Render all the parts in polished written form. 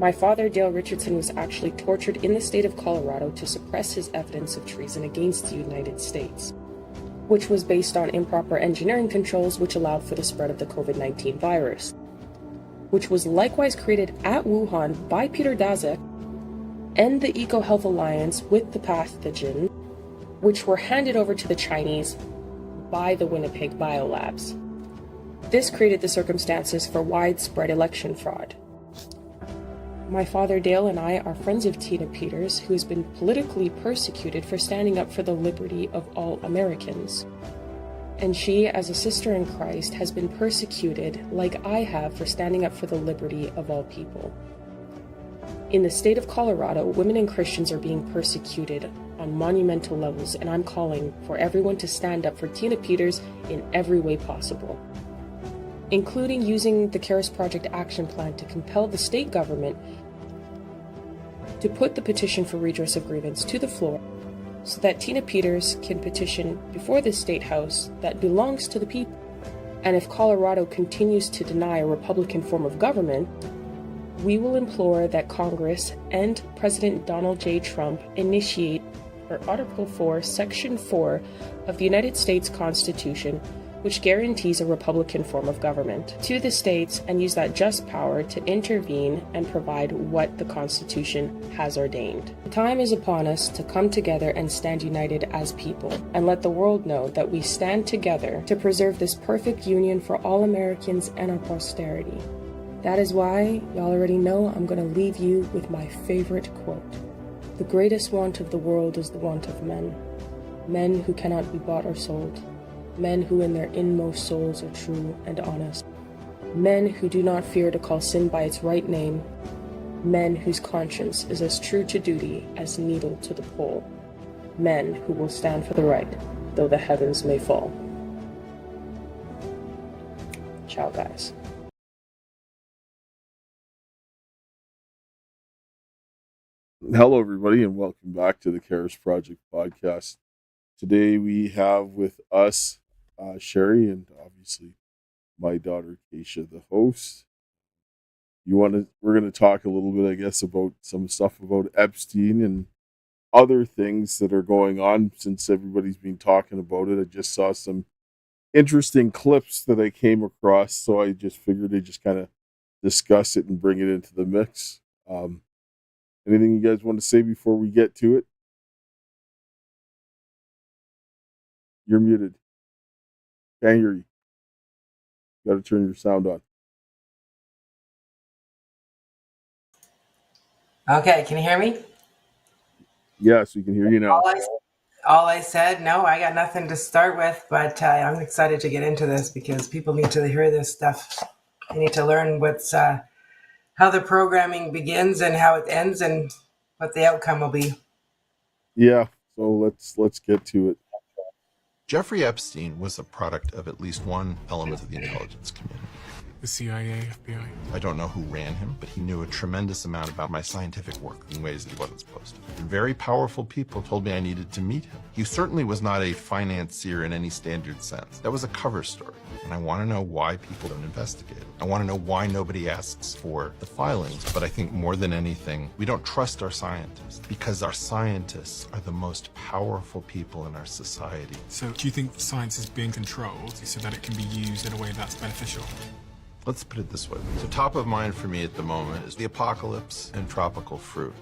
My father, Dale Richardson, was actually tortured in the state of Colorado to suppress his evidence of treason against the United States, which was based on improper engineering controls which allowed for the spread of the COVID-19 virus, which was likewise created at Wuhan by Peter Daszak and the EcoHealth Alliance with the pathogen, which were handed over to the Chinese by the Winnipeg Biolabs. This created the circumstances for widespread election fraud. My father Dale and I are friends of Tina Peters, who has been politically persecuted for standing up for the liberty of all Americans. And she, as a sister in Christ, has been persecuted like I have for standing up for the liberty of all people. In the state of Colorado, women and Christians are being persecuted on monumental levels, and I'm calling for everyone to stand up for Tina Peters in every way possible, including using the Karis Project action plan to compel the state government to put the petition for redress of grievance to the floor so that Tina Peters can petition before the state house that belongs to the people. And if Colorado continues to deny a Republican form of government, we will implore that Congress and President Donald J. Trump initiate Article 4, Section 4 of the United States Constitution, which guarantees a Republican form of government, to the states, and use that just power to intervene and provide what the Constitution has ordained. The time is upon us to come together and stand united as people, and let the world know that we stand together to preserve this perfect union for all Americans and our posterity. That is why, y'all already know, I'm going to leave you with my favorite quote. The greatest want of the world is the want of men. Men who cannot be bought or sold. Men who in their inmost souls are true and honest. Men who do not fear to call sin by its right name. Men whose conscience is as true to duty as needle to the pole. Men who will stand for the right, though the heavens may fall. Ciao, guys. Hello, everybody, and welcome back to the Karis Project podcast. Today we have with us Sherry and obviously my daughter Kaysha, the host. We're going to talk a little bit, I guess, about some stuff about Epstein and other things that are going on since everybody's been talking about it. I just saw some interesting clips that I came across, so I just figured I'd just kind of discuss it and bring it into the mix. Anything you guys want to say before we get to it? You're muted. Can't hear you. Got to turn your sound on. Okay, can you hear me? Yes, we can hear you now. All I said, no, I got nothing to start with, but I'm excited to get into this because people need to hear this stuff. They need to learn what's how the programming begins and how it ends and what the outcome will be. Yeah, so let's get to it. Jeffrey Epstein was a product of at least one element of the intelligence community. The CIA, FBI. I don't know who ran him, but he knew a tremendous amount about my scientific work in ways that he wasn't supposed to. And very powerful people told me I needed to meet him. He certainly was not a financier in any standard sense. That was a cover story. And I want to know why people don't investigate it. I want to know why nobody asks for the filings. But I think more than anything, we don't trust our scientists because our scientists are the most powerful people in our society. So do you think science is being controlled so that it can be used in a way that's beneficial? Let's put it this way. So top of mind for me at the moment is the apocalypse and tropical fruit.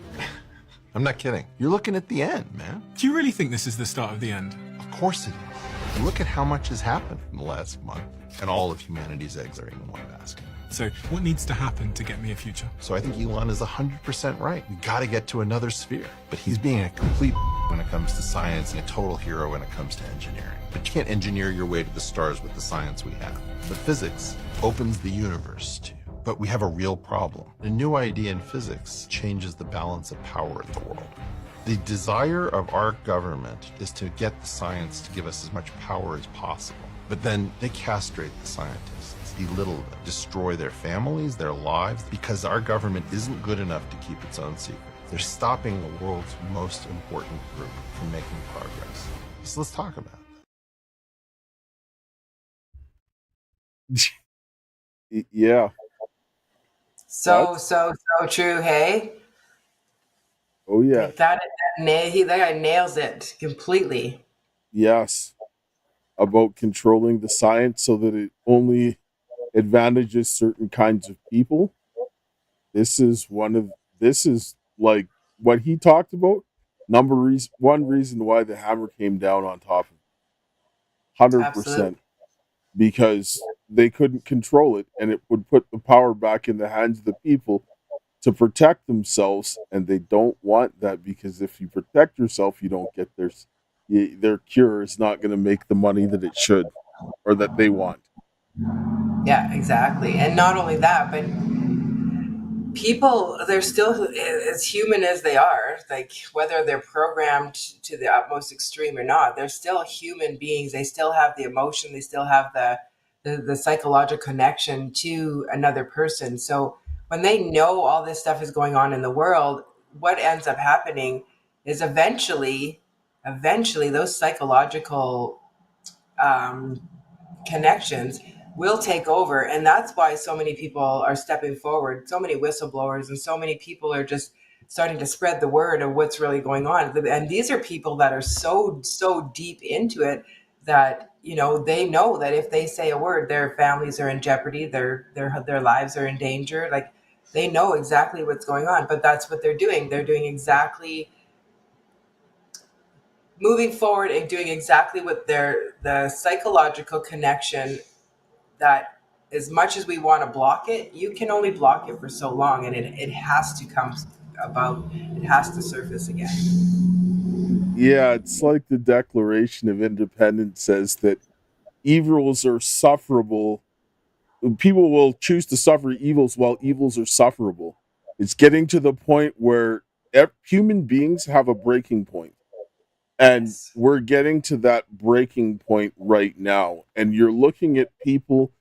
I'm not kidding. You're looking at the end, man. Do you really think this is the start of the end? Of course it is. Look at how much has happened in the last month, and all of humanity's eggs are in one basket. So what needs to happen to get me a future? So I think Elon is 100% right. We got to get to another sphere. But he's being a complete when it comes to science and a total hero when it comes to engineering. But you can't engineer your way to the stars with the science we have. But physics opens the universe too. But we have a real problem. A new idea in physics changes the balance of power in the world. The desire of our government is to get the science to give us as much power as possible. But then they castrate the scientists, belittle them, destroy their families, their lives, because our government isn't good enough to keep its own secret. They're stopping the world's most important group from making progress. So let's talk about Yeah. So, That's so, so true. Hey, oh yeah. like that guy nails it completely. Yes. About controlling the science so that it only advantages certain kinds of people. This is this is like what he talked about. One reason why the hammer came down on top of 100%, Absolutely. because they couldn't control it and it would put the power back in the hands of the people to protect themselves, and they don't want that, because if you protect yourself, you don't get their cure is not going to make the money that it should or that they want. Yeah, exactly. And not only that, but people, they're still as human as they are, like whether they're programmed to the utmost extreme or not, they're still human beings. They still have the emotion, they still have the psychological connection to another person. So when they know all this stuff is going on in the world, what ends up happening is eventually those psychological um, connections will take over. And that's why so many people are stepping forward, so many whistleblowers, and so many people are just starting to spread the word of what's really going on. And these are people that are so deep into it that, you know that if they say a word, their families are in jeopardy, their lives are in danger. Like, they know exactly what's going on, but that's what they're doing. They're doing exactly, moving forward and doing exactly what the psychological connection, that as much as we want to block it, you can only block it for so long, and it has to come about, it has to surface again. Yeah, it's like the Declaration of Independence says that evils are sufferable. People will choose to suffer evils while evils are sufferable. It's getting to the point where human beings have a breaking point. And Yes. we're getting to that breaking point right now. And you're looking at people,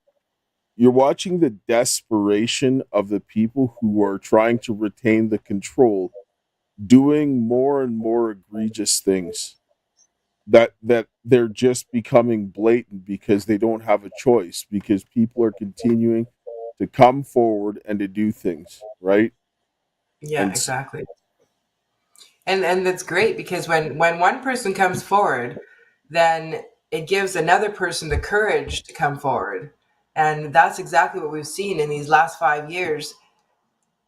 you're watching the desperation of the people who are trying to retain the control, doing more and more egregious things that they're just becoming blatant because they don't have a choice, because people are continuing to come forward and to do things, right? Yeah, And exactly. And that's great, because when one person comes forward, then it gives another person the courage to come forward. And that's exactly what we've seen in these last 5 years.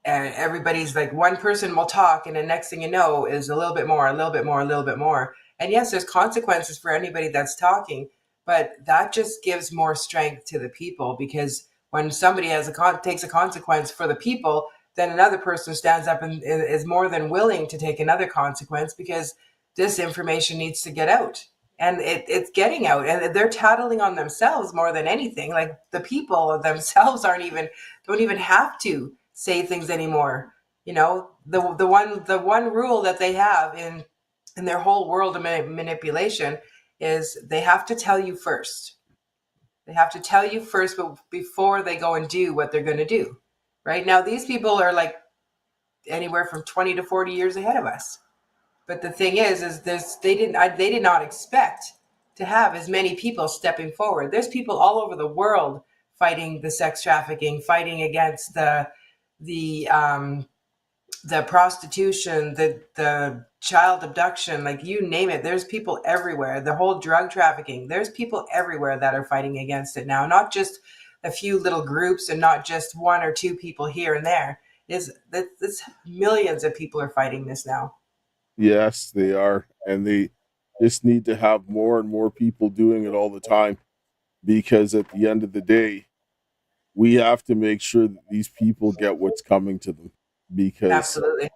And everybody's like, one person will talk, and the next thing you know is a little bit more, a little bit more, a little bit more. And yes, there's consequences for anybody that's talking, but that just gives more strength to the people, because when somebody takes a consequence for the people, then another person stands up and is more than willing to take another consequence, because this information needs to get out. And it's getting out, and they're tattling on themselves more than anything. Like, the people themselves don't even have to say things anymore. The one rule that they have in their whole world of manipulation is they have to tell you first. They have to tell you first before they go and do what they're going to do. Right now, these people are like anywhere from 20 to 40 years ahead of us. But the thing is they did not expect to have as many people stepping forward. There's people all over the world fighting the sex trafficking, fighting against the the prostitution, the child abduction, like, you name it. There's people everywhere. The whole drug trafficking. There's people everywhere that are fighting against it now. Not just a few little groups, and not just one or two people here and there. Is that millions of people are fighting this now. yes, they are. And they just need to have more and more people doing it all the time, because at the end of the day, we have to make sure that these people get what's coming to them, because Absolutely.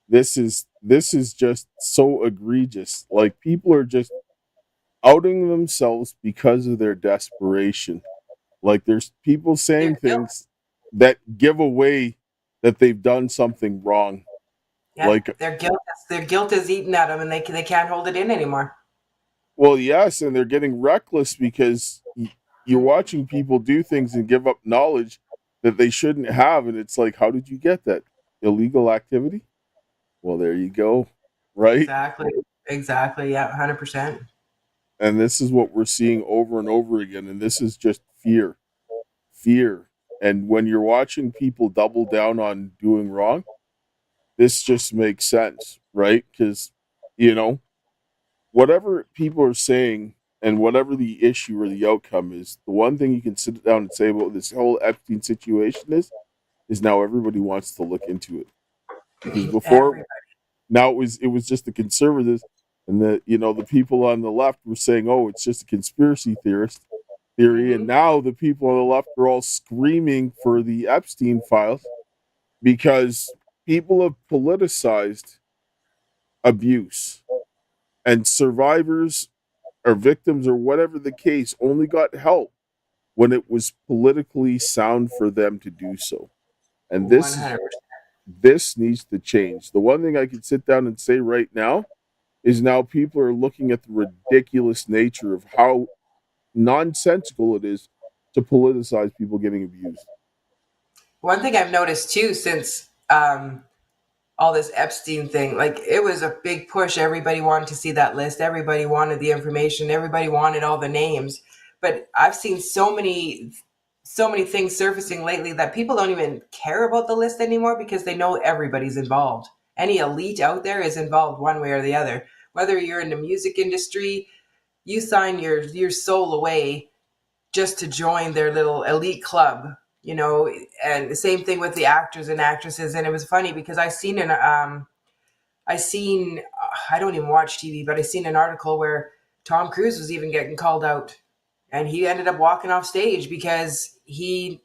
this is just so egregious. Like, people are just outing themselves because of their desperation. Like, there's people Their saying guilt. things that give away that they've done something wrong. Yeah, Like, their guilt is eating at them, and they can't hold it in anymore. well, yes, and they're getting reckless because you're watching people do things and give up knowledge that they shouldn't have, and it's like, how did you get that? Illegal activity? Well, there you go, right? Exactly. Exactly. Yeah, 100%. And this is what we're seeing over and over again, and this is just fear. Fear. And when you're watching people double down on doing wrong, this just makes sense, right? Because, you know, whatever people are saying and whatever the issue or the outcome is, the one thing you can sit down and say about this whole Epstein situation is now everybody wants to look into it. Because before, now it was just the conservatives and the people on the left were saying, oh, it's just a conspiracy theory, and now the people on the left are all screaming for the Epstein files because people have politicized abuse, and survivors or victims or whatever the case only got help when it was politically sound for them to do so. And 100%. this needs to change. The one thing I can sit down and say right now is now people are looking at the ridiculous nature of how nonsensical it is to politicize people getting abused. One thing I've noticed too since all this Epstein thing, like it was a big push. Everybody wanted to see that list. Everybody wanted the information. Everybody wanted all the names. But I've seen so many things surfacing lately that people don't even care about the list anymore because they know everybody's involved. Any elite out there is involved one way or the other. Whether you're in the music industry, you sign your soul away just to join their little elite club, and the same thing with the actors and actresses. And it was funny because I don't even watch TV, but I seen an article where Tom Cruise was even getting called out, and he ended up walking off stage because he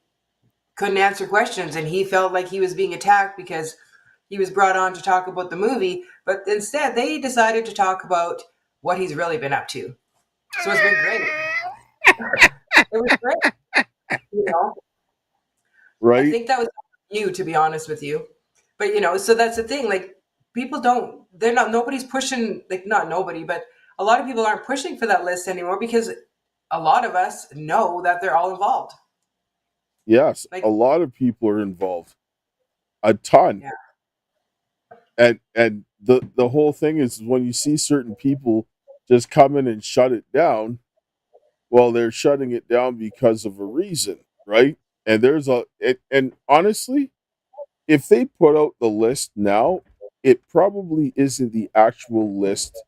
couldn't answer questions and he felt like he was being attacked because he was brought on to talk about the movie, but instead they decided to talk about what he's really been up to. So it's been great. It was great, Right? I think that was you, to be honest with you. But so that's the thing. Like nobody's pushing. Like not nobody, but a lot of people aren't pushing for that list anymore because a lot of us know that they're all involved. Yes, Like a lot of people are involved. A ton. yeah, And the whole thing is when you see certain people just come in and shut it down, well, they're shutting it down because of a reason, right? And and honestly, if they put out the list now, it probably isn't the actual list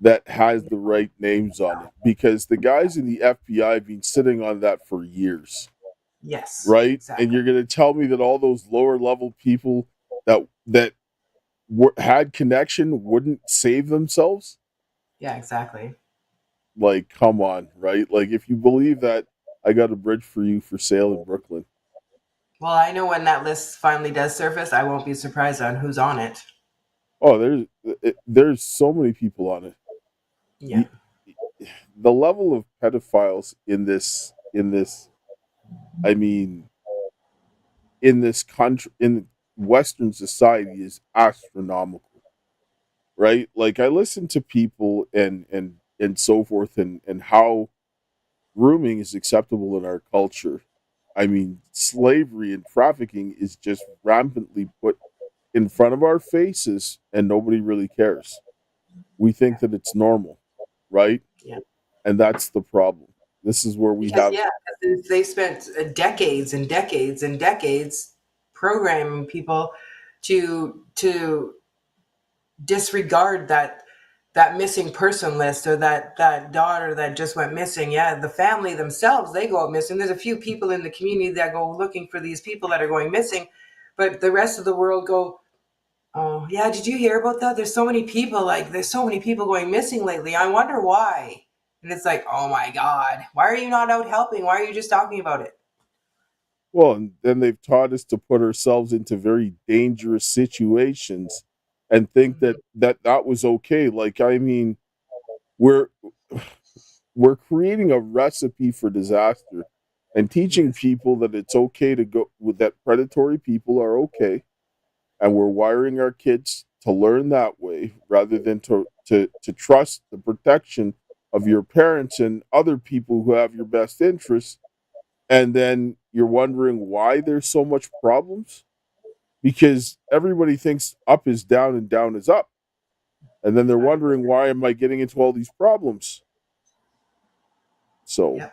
that has the right names on it because the guys in the FBI have been sitting on that for years, yes, right? exactly. And you're going to tell me that all those lower level people that had connection wouldn't save themselves? Yeah, exactly. Like, come on, right? Like, if you believe that, I got a bridge for you for sale in Brooklyn. Well, I know when that list finally does surface, I won't be surprised on who's on it. Oh, there's so many people on it. Yeah. The level of pedophiles I mean, in this country, in Western society, is astronomical, right? Like, I listen to people and so forth, and how grooming is acceptable in our culture. I mean, slavery and trafficking is just rampantly put in front of our faces, and nobody really cares. We think that it's normal, right? Yeah. And that's the problem. This is where we Because have, they spent decades and decades and decades programming people to disregard that missing person list or that daughter that just went missing. Yeah, the family themselves, they go out missing. There's a few people in the community that go looking for these people that are going missing, but the rest of the world go, oh yeah, did you hear about that? There's so many people going missing lately. I wonder why. And it's like, oh my God, why are you not out helping? Why are you just talking about it? well, and then they've taught us to put ourselves into very dangerous situations and think that was okay. Like, I mean, we're we're creating a recipe for disaster and teaching Yes. people that it's okay to go with that predatory people are okay, and we're wiring our kids to learn that way rather than to trust the protection of your parents and other people who have your best interests. And then you're wondering why there's so much problems because everybody thinks up is down and down is up, and then they're wondering why am I getting into all these problems. So Yeah.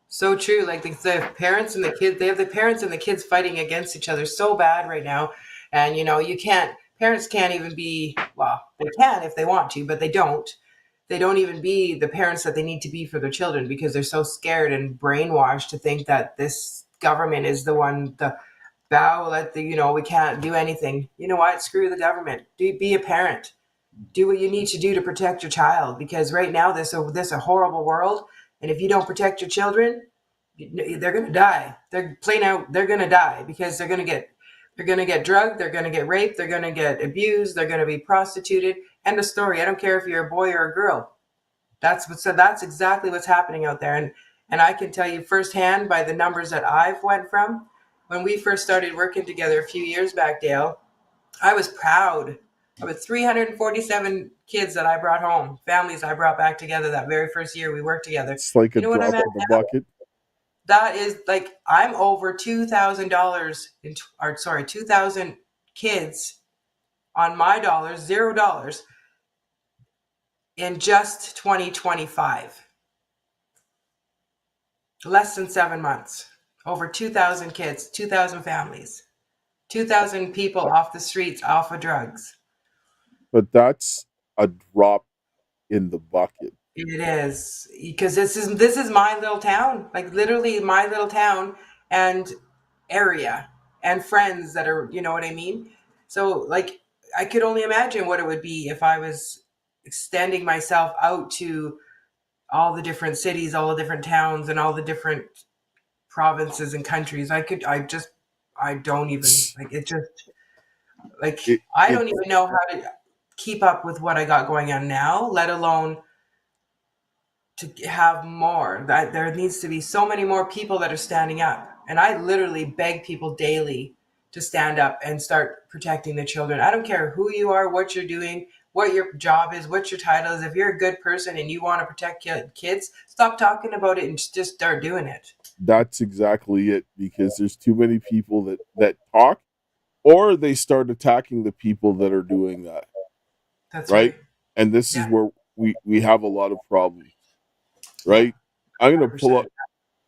So true. Like the parents and the kids, they have the parents and the kids fighting against each other so bad right now. And you can't, parents can't even be, well, they can if they want to, but they don't. They don't even be the parents that they need to be for their children because they're so scared and brainwashed to think that this government is the one, the bow, let the, we can't do anything. You know what? Screw the government. Be a parent. Do what you need to do to protect your child because right now this a horrible world. And if you don't protect your children, they're going to die. They're plain out. They're going to die because they're going to get drugged. They're going to get raped. They're going to get abused. They're going to be prostituted. End of story. I don't care if you're a boy or a girl. That's exactly what's happening out there. And I can tell you firsthand by the numbers that I've went from when we first started working together a few years back, Dale, I was proud of 347 kids that I brought home, families I brought back together that very first year we worked together. It's like a You know what drop I'm at in the now? bucket. That is like I'm over $2,000 2,000 kids on my dollars, $0 in just 2025. Less than 7 months. Over 2,000 kids, 2,000 families, 2,000 people off the streets, off of drugs. But that's a drop in the bucket. It is because this is my little town, like literally my little town and area and friends that are, you know what I mean? So like I could only imagine what it would be if I was extending myself out to all the different cities, all the different towns and all the different provinces and countries. I don't even like it just like It, I it don't even know how to keep up with what I got going on now, let alone to have more. That there needs to be so many more people that are standing up. And I literally beg people daily to stand up and start protecting the children. I don't care who you are, what you're doing, what your job is, what your title is. If you're a good person and you want to protect kids, stop talking about it and just start doing it. that's exactly it, because there's too many people that talk, or they start attacking the people that are doing that, That's right? right. And this is Yeah. where we have a lot of problems, Yeah. right? I'm gonna pull 100%. up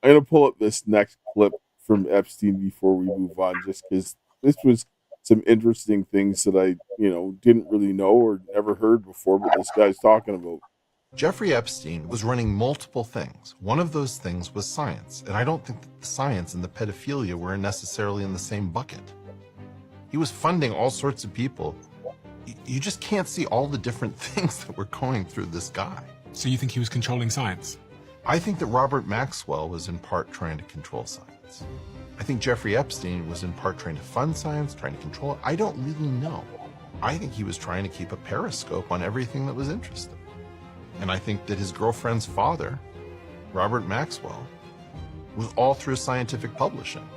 I'm gonna pull up this next clip from Epstein before we move on, just because this was some interesting things that I didn't really know or never heard before, but this guy's talking about. Jeffrey Epstein was running multiple things. One of those things was science, and I don't think that the science and the pedophilia were necessarily in the same bucket. He was funding all sorts of people. You just can't see all the different things that were going through this guy. So you think he was controlling science? I think that Robert Maxwell was in part trying to control science. I think Jeffrey Epstein was in part trying to fund science, trying to control it. I don't really know. I think he was trying to keep a periscope on everything that was interesting. And I think that his girlfriend's father, Robert Maxwell, was all through scientific publishing.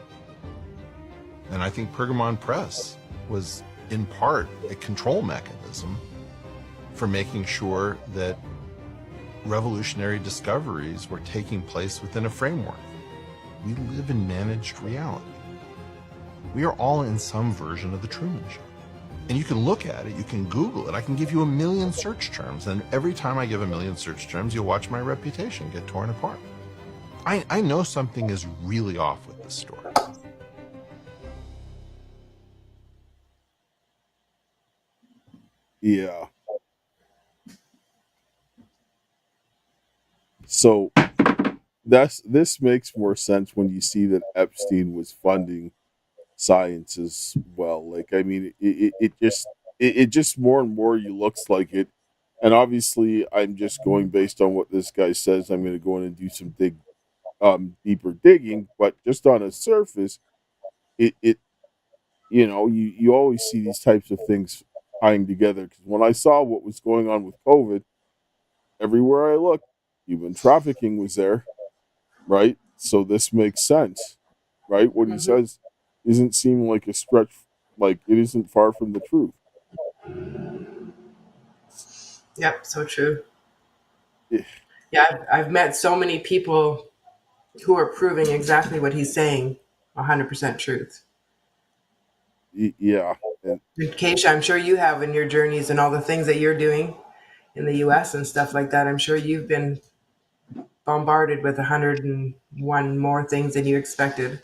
And I think Pergamon Press was in part a control mechanism for making sure that revolutionary discoveries were taking place within a framework. We live in managed reality. We are all in some version of the Truman Show. And you can look at it, you can Google it. I can give you 1 million search terms, and every time I give 1 million search terms, you'll watch my reputation get torn apart. I know something is really off with this story. Yeah. So this makes more sense when you see that Epstein was funding science as well. Like, I mean, it just more and more you looks like it. And obviously, I'm just going based on what this guy says. I'm going to go in and do some deeper digging. But just on a surface, it you always see these types of things tying together. Because when I saw what was going on with COVID, everywhere I looked, human trafficking was there, right? So this makes sense, right? What he says isn't seem like a stretch, like it isn't far from the truth. Yep, so true. Yeah, Yeah, I've met so many people who are proving exactly what he's saying, 100% truth. yeah. And And Kaysha, I'm sure you have in your journeys and all the things that you're doing in the US and stuff like that. I'm sure you've been bombarded with 101 more things than you expected.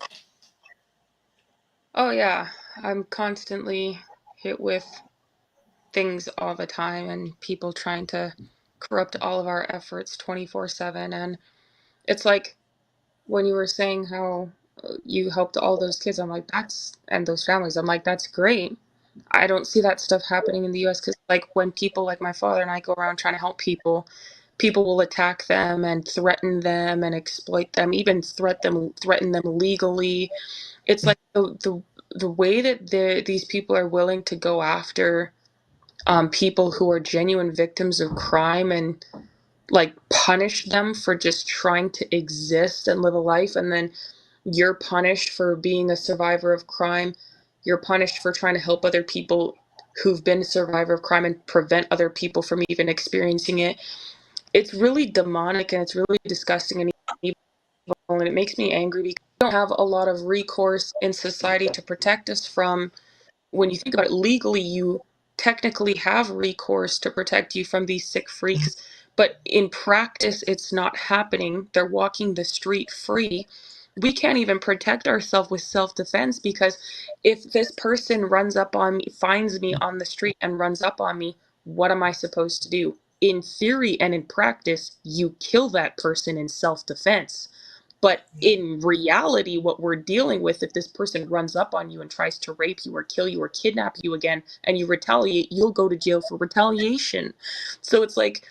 Oh, yeah. I'm constantly hit with things all the time and people trying to corrupt all of our efforts 24/7. And it's like when you were saying how you helped all those kids, I'm like, and those families, I'm like, that's great. I don't see that stuff happening in the US because, like, when people like my father and I go around trying to help people, people will attack them and threaten them and exploit them, even threaten them legally. It's like the way that these people are willing to go after people who are genuine victims of crime and like punish them for just trying to exist and live a life, and then you're punished for being a survivor of crime. You're punished for trying to help other people who've been a survivor of crime and prevent other people from even experiencing it. It's really demonic and it's really disgusting and evil, and it makes me angry because we don't have a lot of recourse in society to protect us from. When you think about it, legally, you technically have recourse to protect you from these sick freaks, but in practice, it's not happening. They're walking the street free. We can't even protect ourselves with self-defense because if this person runs up on me, finds me on the street and runs up on me, what am I supposed to do? In theory and in practice, you kill that person in self-defense. But in reality, what we're dealing with, if this person runs up on you and tries to rape you or kill you or kidnap you again and you retaliate, you'll go to jail for retaliation. So it's like,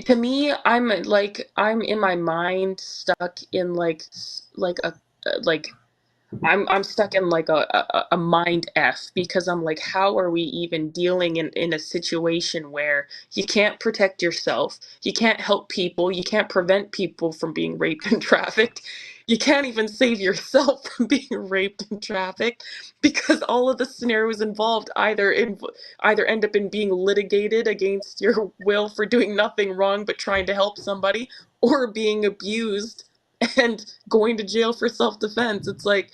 to me, I'm in my mind stuck in like a like I'm stuck in like a mind F because I'm like, how are we even dealing in a situation where you can't protect yourself, you can't help people, you can't prevent people from being raped and trafficked, you can't even save yourself from being raped and trafficked because all of the scenarios involved either end up in being litigated against your will for doing nothing wrong but trying to help somebody, or being abused and going to jail for self-defense. It's like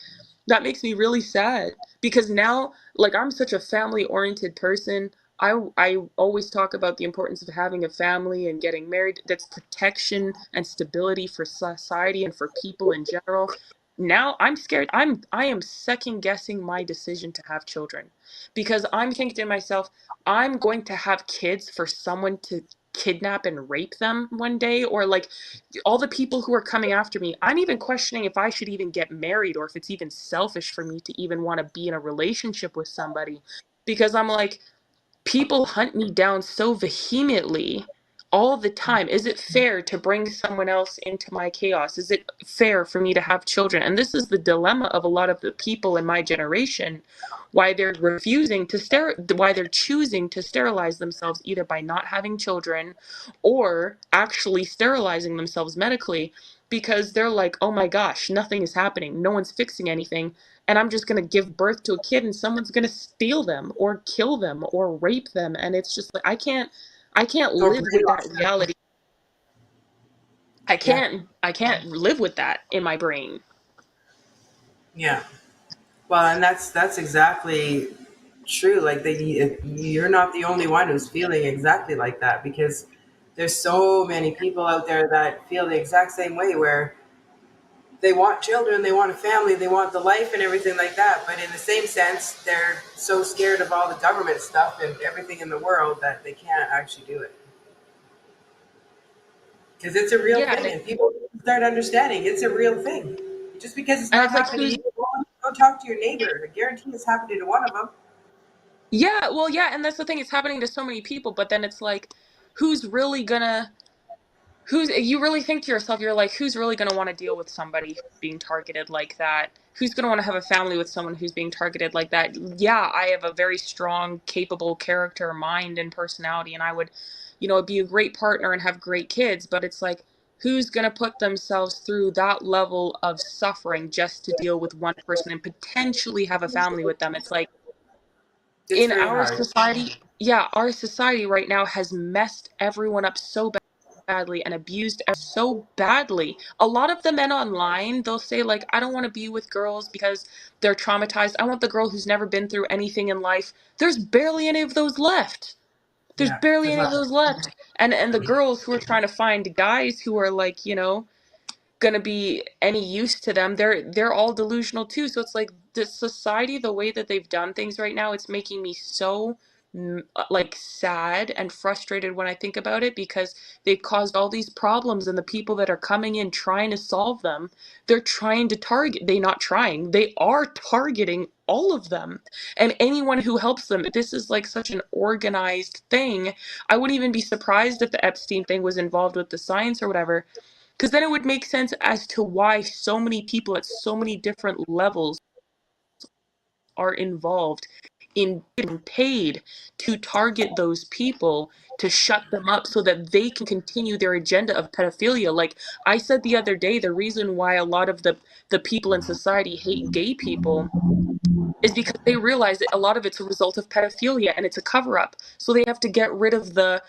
that makes me really sad because now, like, I'm such a family oriented person. I always talk about the importance of having a family and getting married. That's protection and stability for society and for people in general. Now I'm scared. I am second guessing my decision to have children because I'm thinking to myself, I'm going to have kids for someone to kidnap and rape them one day, or like all the people who are coming after me. I'm even questioning if I should even get married or if it's even selfish for me to even want to be in a relationship with somebody because I'm like, people hunt me down so vehemently all the time. Is it fair to bring someone else into my chaos? Is it fair for me to have children? And this is the dilemma of a lot of the people in my generation, why they're why they're choosing to sterilize themselves either by not having children or actually sterilizing themselves medically because they're like, oh my gosh, nothing is happening. No one's fixing anything, and I'm just going to give birth to a kid and someone's going to steal them or kill them or rape them. And it's just like, I can't Or live with that brainwash them. reality. I Yeah, can't, I can't live with that in my brain. yeah. Well, and that's exactly true. Like you're not the only one who's feeling exactly like that because there's so many people out there that feel the exact same way where they want children, they want a family, they want the life and everything like that. But in the same sense, they're so scared of all the government stuff and everything in the world that they can't actually do it. Because it's a real Yeah. thing and people start understanding it's a real thing. Just because it's And not it's like, happening to you, go talk to your neighbor. I guarantee it's happening to one of them. yeah, well, yeah. And that's the thing. It's happening to so many people, but then it's like, who's really gonna you really think to yourself, you're like, who's really going to want to deal with somebody who's being targeted like that? Who's going to want to have a family with someone who's being targeted like that? Yeah, I have a very strong, capable character, mind, and personality, and I would, be a great partner and have great kids, but it's like, who's going to put themselves through that level of suffering just to deal with one person and potentially have a family with them? It's like, It's in very our hard. society, yeah, our society right now has messed everyone up so badly and abused so badly. A lot of the men online, they'll say like, I don't want to be with girls because they're traumatized. I want the girl who's never been through anything in life. There's barely any of those left. There's Yeah, barely there's any of not. those left. And the girls who are trying to find guys who are like, gonna be any use to them, they're all delusional too. So it's like the society, the way that they've done things right now, it's making me so like sad and frustrated when I think about it, because they've caused all these problems, and the people that are coming in trying to solve them, they're trying to target, they are targeting all of them and anyone who helps them. This is like such an organized thing. I wouldn't even be surprised if the Epstein thing was involved with the science or whatever, because then it would make sense as to why so many people at so many different levels are involved in being paid to target those people, to shut them up so that they can continue their agenda of pedophilia. Like I said the other day, the reason why a lot of the people in society hate gay people is because they realize that a lot of it's a result of pedophilia and it's a cover up. So they have to get rid of the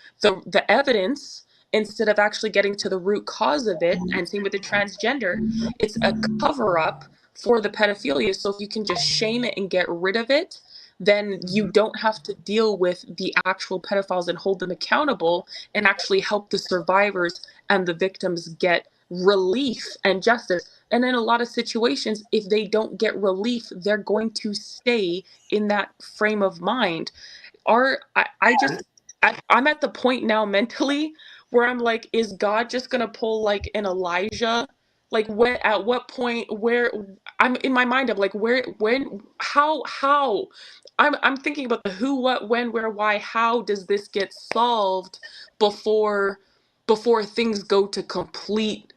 evidence instead of actually getting to the root cause of it. And same with the transgender, it's a cover up for the pedophilia. So if you can just shame it and get rid of it, then you don't have to deal with the actual pedophiles and hold them accountable, and actually help the survivors and the victims get relief and justice. And in a lot of situations, if they don't get relief, they're going to stay in that frame of mind. I just, I'm at the point now mentally where I'm like, is God just gonna pull like an Elijah? Like when, at what point, where, I'm in my mind, I'm like, where, when, how? I'm thinking about the who, what, when, where, why, how does this get solved before things go to complete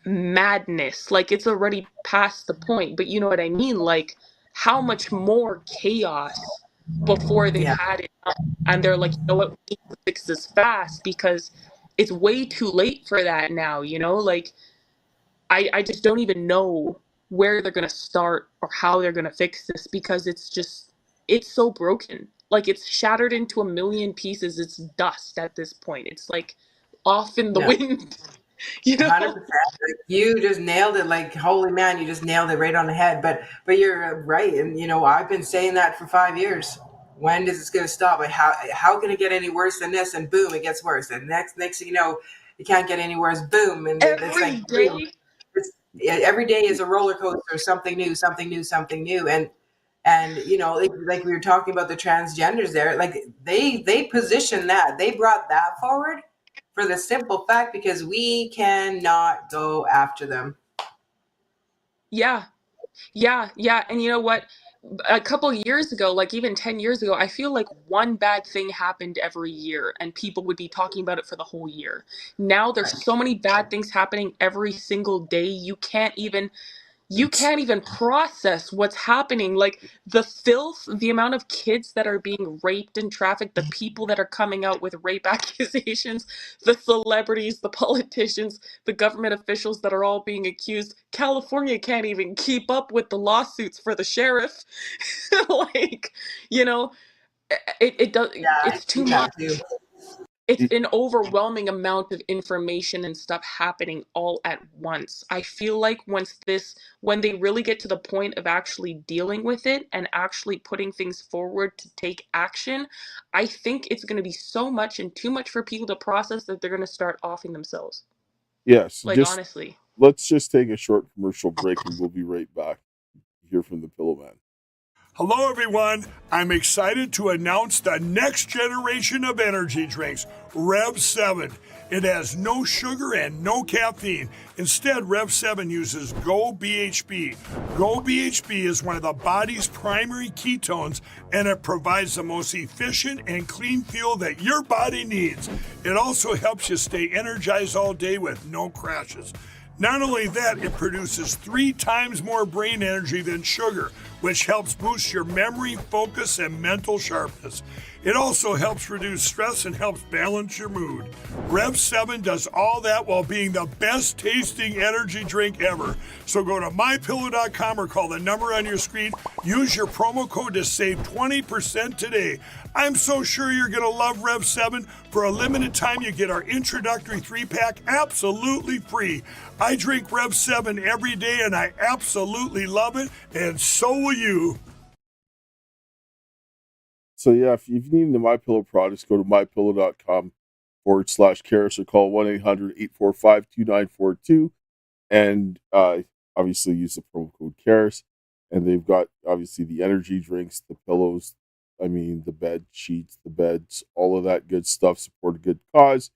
madness? Like it's already past the point, but you know what I mean? Like how much more chaos before they've Yeah. had it, and they're like, you know what, we need to fix this fast because it's way too late for that now, like I just don't even know where they're gonna start or how they're gonna fix this, because it's so broken. Like it's shattered into a million pieces. It's dust at this point. It's like off in the Yeah. wind, 100%. Like, you just nailed it. Like, holy man, you just nailed it right on the head. But you're right. And I've been saying that for 5 years. When is this going to stop? Like, how can it get any worse than this? And boom, it gets worse. And next thing you know, it can't get any worse. Boom, and it's every like boom. day. Every day is a roller coaster. Something new, something new, something new. And like we were talking about the transgenders there, like they position that, they brought that forward for the simple fact because we cannot go after them. Yeah, yeah. And you know what? A couple years ago, like even 10 years ago, I feel like one bad thing happened every year and people would be talking about it for the whole year. Now there's Right. so many bad things happening every single day. You It's can't even process what's happening. Like the filth, the amount of kids that are being raped and trafficked, the people that are coming out with rape accusations, the celebrities, the politicians, the government officials that are all being accused. California can't even keep up with the lawsuits for the sheriff. Like, you know, it does, Yeah, I it's too see that much. too. It's an overwhelming amount of information and stuff happening all at once. I feel like when they really get to the point of actually dealing with it and actually putting things forward to take action, I think it's going to be so much and too much for people to process that they're going to start offing themselves. yes. Like, Just honestly. let's just take a short commercial break, and we'll be right back. Hear from the Pillow Man. Hello, everyone. I'm excited to announce the next generation of energy drinks, Rev 7. It has no sugar and no caffeine. Instead, Rev 7 uses Go BHB. Go BHB is one of the body's primary ketones, and it provides the most efficient and clean fuel that your body needs. It also helps you stay energized all day with no crashes. Not only that, it produces 3 times more brain energy than sugar, which helps boost your memory, focus, and mental sharpness. It also helps reduce stress and helps balance your mood. Rev 7 does all that while being the best tasting energy drink ever. So go to MyPillow.com or call the number on your screen. Use your promo code to save 20% today. I'm so sure you're going to love Rev 7. For a limited time, you get our introductory 3-pack absolutely free. I drink Rev 7 every day and I absolutely love it, and so will you. So yeah, if you need the MyPillow products, go to mypillow.com/Karis or call 1-800-845-2942 and obviously use the promo code Karis. And they've got obviously the energy drinks, the pillows, the bed sheets, the beds, all of that good stuff, support a good cause.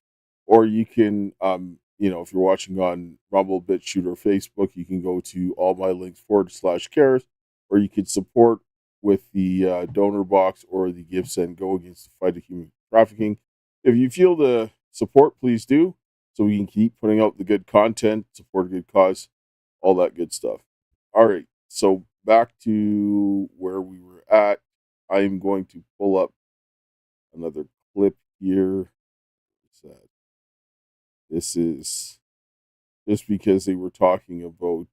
Or you can, if you're watching on Rumble, BitChute, or Facebook, you can go to all my links /Karis, or you can support with the donor box or the Give Send Go against the fight of human trafficking. If you feel the support, please do, so we can keep putting out the good content, support a good cause, all that good stuff. All right, so back to where we were at. I am going to pull up another clip here. What's that? This is just because they were talking about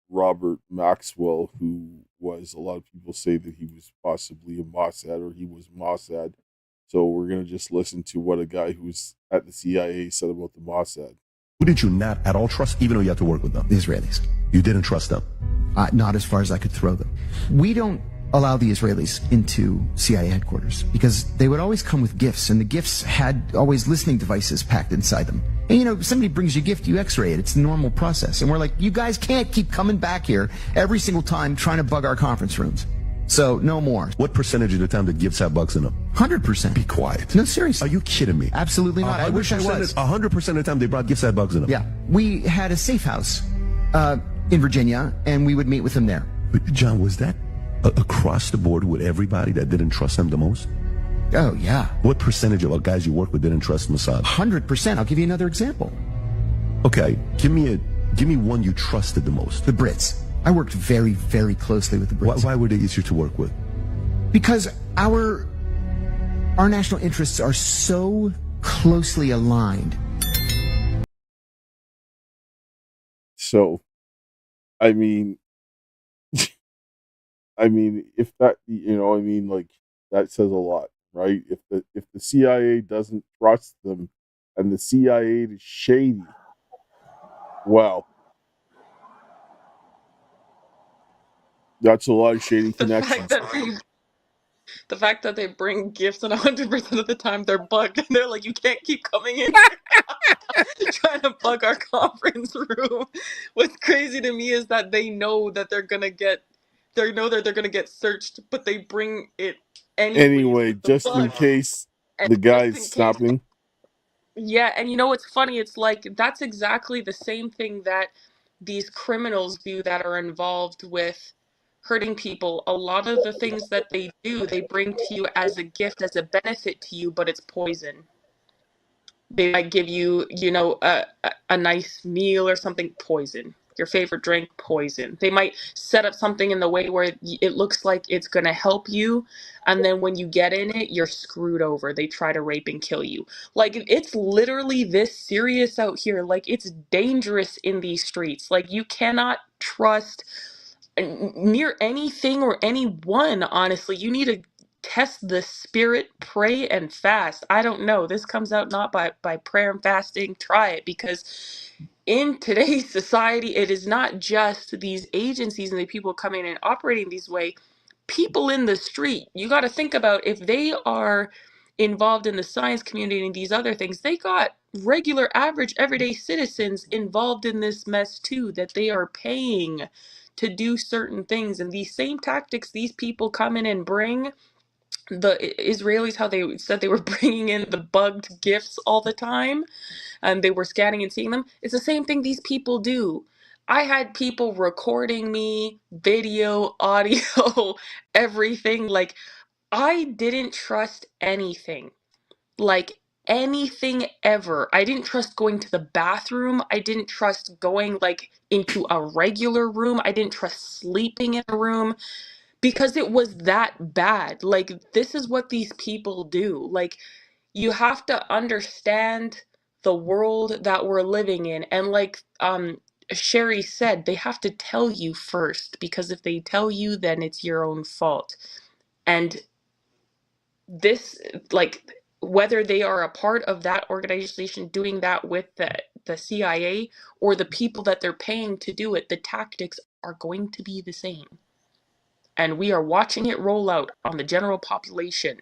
Robert Maxwell, who was, a lot of people say that he was possibly a Mossad, or he was Mossad. So we're going to just listen to what a guy who was at the CIA said about the Mossad. Who did you not at all trust, even though you had to work with them? The Israelis. You didn't trust them? Not as far as I could throw them. We don't allow the Israelis into CIA headquarters because they would always come with gifts, and the gifts had always listening devices packed inside them. And somebody brings you a gift, you x-ray it. It's a normal process. And we're like, you guys can't keep coming back here every single time trying to bug our conference rooms. So no more. What percentage of the time did gifts have bugs in them? 100%. Be quiet. No, seriously. Are you kidding me? Absolutely not. I wish I was. 100% of the time they brought gifts that had bugs in them. Yeah. We had a safe house in Virginia, and we would meet with them there. But John, was that across the board with everybody that didn't trust them the most? Oh, yeah. What percentage of our guys you work with didn't trust Mossad? 100%. I'll give you another example. Okay, give me one you trusted the most. The Brits. I worked very, very closely with the Brits. Why were they easier to work with? Because our national interests are so closely aligned. So, if that, that says a lot, right? If the CIA doesn't trust them and the CIA is shady, well, that's a lot of shady connections. The fact that they bring gifts and 100% of the time they're bugged, and they're like, you can't keep coming in trying to bug our conference room. What's crazy to me is that they know that they're gonna get searched, but they bring it anyway, just in case the guy's snapping. Yeah, and what's funny? It's like that's exactly the same thing that these criminals do that are involved with hurting people. A lot of the things that they do, they bring to you as a gift, as a benefit to you, but it's poison. They might give you, a nice meal or something, poison. Your favorite drink, poison. They might set up something in the way where it looks like it's going to help you, and then when you get in it, you're screwed over. They try to rape and kill you. Like, it's literally this serious out here. Like, it's dangerous in these streets. Like, you cannot trust near anything or anyone, honestly. You need to test the spirit, pray and fast. I don't know. This comes out not by prayer and fasting. Try it, because in today's society, it is not just these agencies and the people coming and operating these way. People in the street, you got to think about, if they are involved in the science community and these other things, they got regular, average, everyday citizens involved in this mess too, that they are paying to do certain things. And these same tactics these people come in and bring, the Israelis, how they said they were bringing in the bugged gifts all the time, and they were scanning and seeing them. It's the same thing these people do. I had people recording me, video, audio, everything. Like, I didn't trust anything. Like, anything ever. I didn't trust going to the bathroom. I didn't trust going, like, into a regular room. I didn't trust sleeping in a room, because it was that bad. Like, this is what these people do. Like, you have to understand the world that we're living in. And like Sherry said, they have to tell you first, because if they tell you, then it's your own fault. And this, like, whether they are a part of that organization doing that with the CIA, or the people that they're paying to do it, the tactics are going to be the same. and we are watching it roll out on the general population.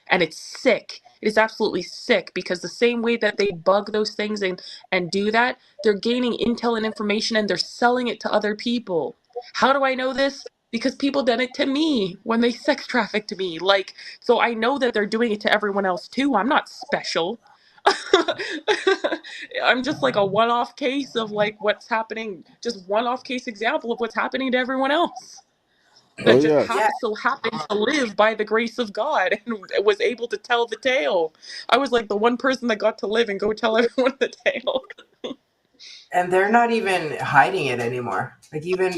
And it's sick. It is absolutely sick, because the same way that they bug those things and do that, they're gaining intel and information and they're selling it to other people. How do I know this? Because people did it to me when they sex trafficked me. Like, so I know that they're doing it to everyone else too. I'm not special. I'm just like a one-off case of like what's happening, just one-off case example of what's happening to everyone else Oh that just yes. so happened to live by the grace of God and was able to tell the tale. I was like the one person that got to live and go tell everyone the tale. And they're not even hiding it anymore. Like even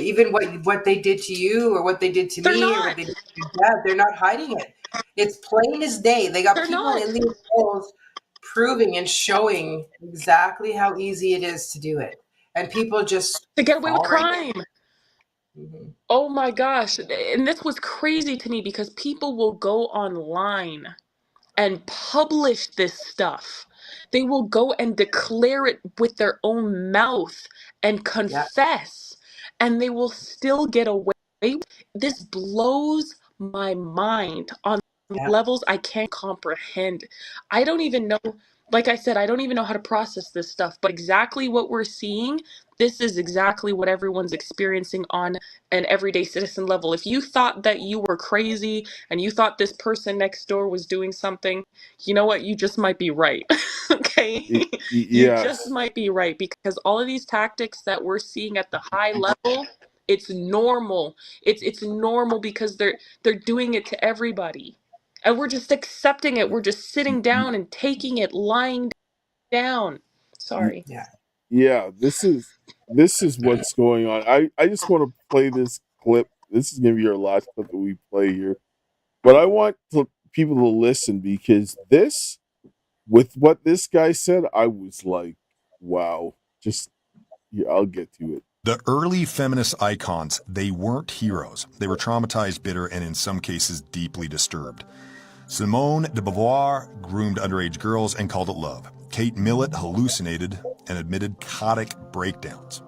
what they did to you or what they did to They're me or not. what they did to your dad, they're not hiding it. It's plain as day. They got They're people not. in these roles proving and showing exactly how easy it is to do it. And people just To get away with fall right crime. in. Mm-hmm. Oh my gosh. And this was crazy to me because people will go online and publish this stuff. They will go and declare it with their own mouth and Yeah, confess, and they will still get away. This blows my mind on yeah, levels I can't comprehend. I don't even know, like I said, I don't even know how to process this stuff, but exactly what we're seeing, this is exactly what everyone's experiencing on an everyday citizen level. If you thought that you were crazy and you thought this person next door was doing something, you know what? You just might be right. Okay? You just Yes. might be right, because all of these tactics that we're seeing at the high level, it's normal. It's normal because they're doing it to everybody. And we're just accepting it. We're just sitting down and taking it, lying down. Sorry. yeah. Yeah, this is what's going on. I just want to play this clip. This is gonna be our last clip that we play here. But I want people to listen, because this, with what this guy said, I was like, wow. Just, yeah, I'll get to it. The early feminist icons, they weren't heroes. They were traumatized, bitter, and in some cases deeply disturbed. Simone de Beauvoir groomed underage girls and called it love. Kate Millett hallucinated and admitted psychotic breakdowns.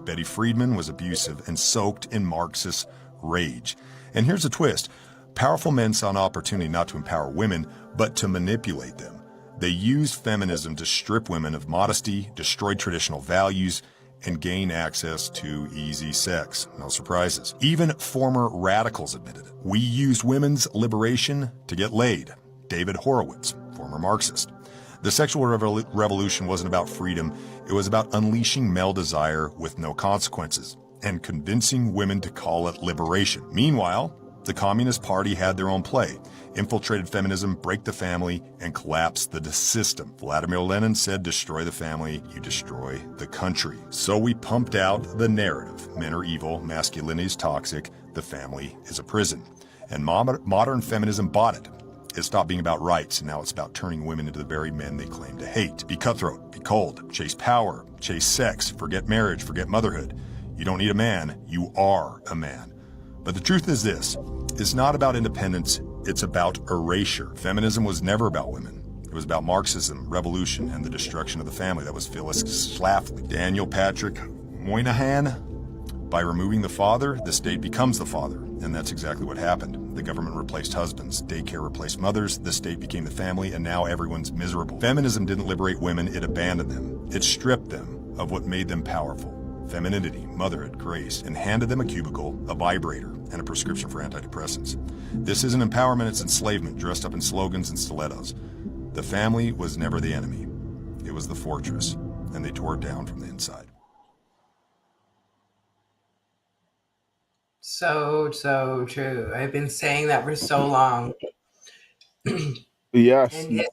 Betty Friedman was abusive and soaked in Marxist rage. And here's a twist. Powerful men saw an opportunity not to empower women, but to manipulate them. They used feminism to strip women of modesty, destroy traditional values, and gain access to easy sex. No surprises. Even former radicals admitted it. We used women's liberation to get laid. David Horowitz, former Marxist. The sexual revolution wasn't about freedom. It was about unleashing male desire with no consequences and convincing women to call it liberation. Meanwhile, the Communist Party had their own play. Infiltrated feminism, break the family, and collapse the system. Vladimir Lenin said, destroy the family, you destroy the country. So we pumped out the narrative. Men are evil, masculinity is toxic, the family is a prison. And modern feminism bought it. It stopped being about rights, and now it's about turning women into the very men they claim to hate. Be cutthroat, be cold, chase power, chase sex, forget marriage, forget motherhood. You don't need a man, you are a man. But the truth is this, it's not about independence, it's about erasure. Feminism was never about women. It was about Marxism, revolution, and the destruction of the family. That was Phyllis Schlafly. Daniel Patrick Moynihan. By removing the father, the state becomes the father. And that's exactly what happened. The government replaced husbands, daycare replaced mothers, the state became the family, and now everyone's miserable. Feminism didn't liberate women, it abandoned them. It stripped them of what made them powerful. Femininity, motherhood, grace, and handed them a cubicle, a vibrator, and a prescription for antidepressants. This isn't empowerment, it's enslavement, dressed up in slogans and stilettos. The family was never the enemy. It was the fortress, and they tore it down from the inside. So true. I've been saying that for so long. Yes. And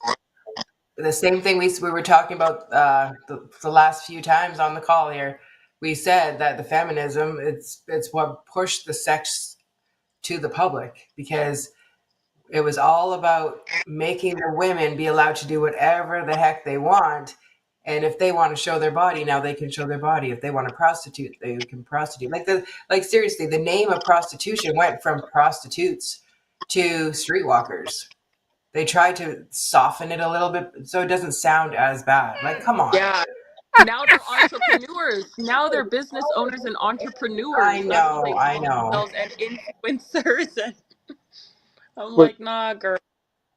the same thing we were talking about the last few times on the call here. We said that the feminism, it's what pushed the sex to the public, because it was all about making the women be allowed to do whatever the heck they want. And if they want to show their body, now they can show their body. If they want to prostitute, they can prostitute. Like seriously, the name of prostitution went from prostitutes to streetwalkers. They tried to soften it a little bit so it doesn't sound as bad. Like, come on. Yeah. Now they're entrepreneurs. Now they're business owners and entrepreneurs that are I labeling know. themselves and influencers. And I'm But like, nah, girl.